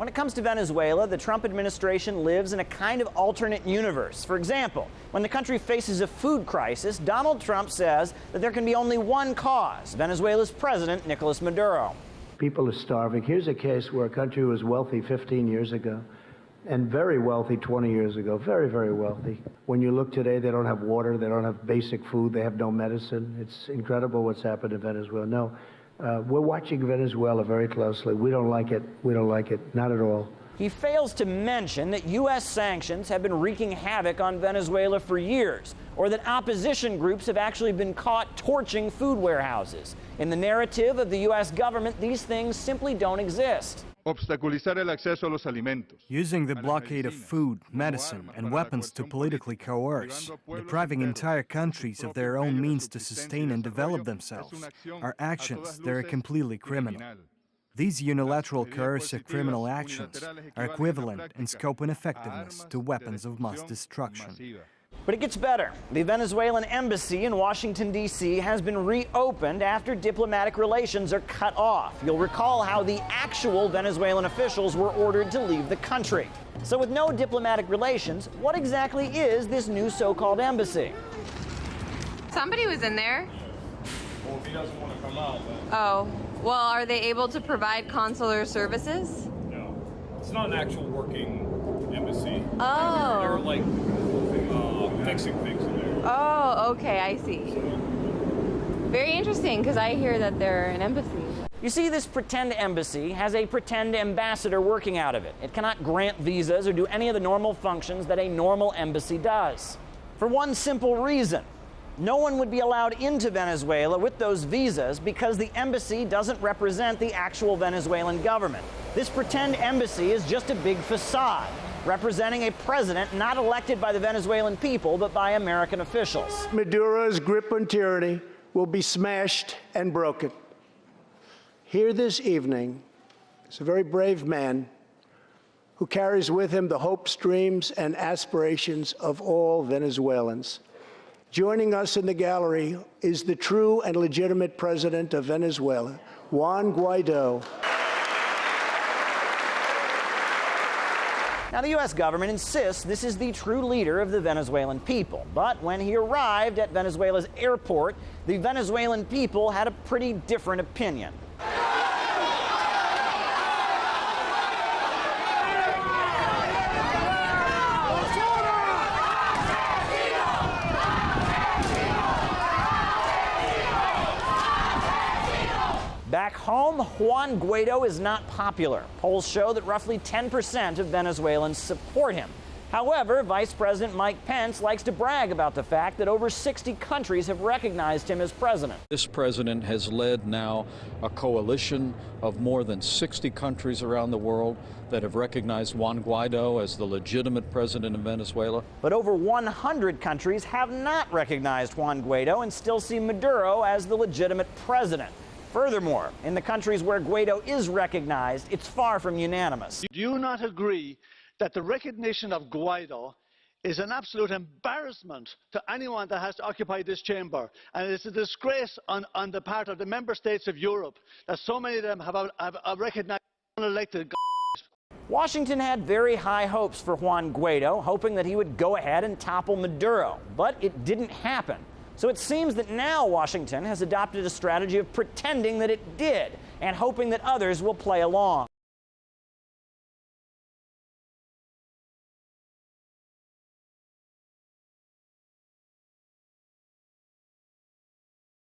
When it comes to Venezuela, the Trump administration lives in a kind of alternate universe. For example, when the country faces a food crisis, Donald Trump says that there can be only one cause: Venezuela's president, Nicolas Maduro. People are starving. Here's a case where a country was wealthy 15 years ago and very wealthy 20 years ago, very, very wealthy. When you look today, they don't have water, they don't have basic food, they have no medicine. It's incredible what's happened in Venezuela. No, we're watching Venezuela very closely. We don't like it. We don't like it. Not at all. He fails to mention that U.S. sanctions have been wreaking havoc on Venezuela for years, or that opposition groups have actually been caught torching food warehouses. In the narrative of the U.S. government, these things simply don't exist. Obstaculizar el acceso a los alimentos. Using the blockade of food, medicine, and weapons to politically coerce, depriving entire countries of their own means to sustain and develop themselves, are actions that are completely criminal. These unilateral coercive criminal actions are equivalent in scope and effectiveness to weapons of mass destruction. But it gets better. The Venezuelan embassy in Washington, D.C. has been reopened after diplomatic relations are cut off. You'll recall how the actual Venezuelan officials were ordered to leave the country. So with no diplomatic relations, what exactly is this new so-called embassy? Somebody was in there. Well, if he doesn't want to come out, then... Oh, well, are they able to provide consular services? No. It's not an actual working embassy. Oh. They're like fixing things in there. Oh, okay, I see. Very interesting, because I hear that they're an embassy. You see, this pretend embassy has a pretend ambassador working out of it. It cannot grant visas or do any of the normal functions that a normal embassy does. For one simple reason: no one would be allowed into Venezuela with those visas because the embassy doesn't represent the actual Venezuelan government. This pretend embassy is just a big facade, representing a president not elected by the Venezuelan people, but by American officials. Maduro's grip on tyranny will be smashed and broken. Here this evening is a very brave man who carries with him the hopes, dreams, and aspirations of all Venezuelans. Joining us in the gallery is the true and legitimate president of Venezuela, Juan Guaido. Now, the U.S. government insists this is the true leader of the Venezuelan people. But when he arrived at Venezuela's airport, the Venezuelan people had a pretty different opinion. Back home, Juan Guaido is not popular. Polls show that roughly 10% of Venezuelans support him. However, Vice President Mike Pence likes to brag about the fact that over 60 countries have recognized him as president. This president has led now a coalition of more than 60 countries around the world that have recognized Juan Guaido as the legitimate president of Venezuela. But over 100 countries have not recognized Juan Guaido and still see Maduro as the legitimate president. Furthermore, in the countries where Guaido is recognized, it's far from unanimous. Do you not agree that the recognition of Guaido is an absolute embarrassment to anyone that has to occupy this chamber? And it's a disgrace on the part of the member states of Europe that so many of them have recognized unelected. Washington had very high hopes for Juan Guaido, hoping that he would go ahead and topple Maduro, but it didn't happen. So it seems that now Washington has adopted a strategy of pretending that it did and hoping that others will play along.